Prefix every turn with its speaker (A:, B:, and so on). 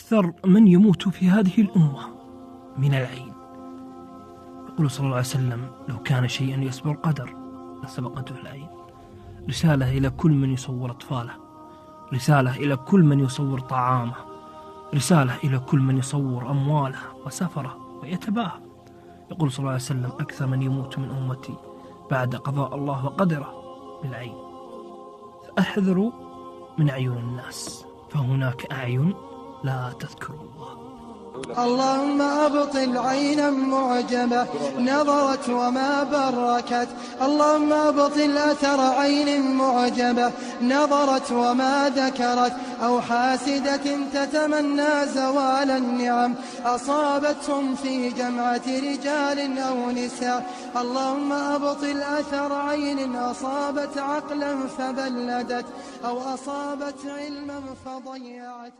A: أكثر من يموت في هذه الأمة من العين. يقول صلى الله عليه وسلم: لو كان شيئا يسبق القدر لسبقته العين. رسالة إلى كل من يصور أطفاله، رسالة إلى كل من يصور طعامه، رسالة إلى كل من يصور أمواله وسفره ويتباهى. يقول صلى الله عليه وسلم: أكثر من يموت من أمتي بعد قضاء الله وقدره بالعين. فأحذروا من عيون الناس، فهناك أعين لا تذكر الله.
B: اللهم أبطل عينا معجبة نظرت وما بركت، اللهم أبطل أثر عين معجبة نظرت وما ذكرت، أو حاسدة تتمنى زوال النعم أصابتهم في جمعة رجال أو نساء. اللهم أبطل أثر عين أصابت عقلا فبلدت، أو أصابت علما فضيعت.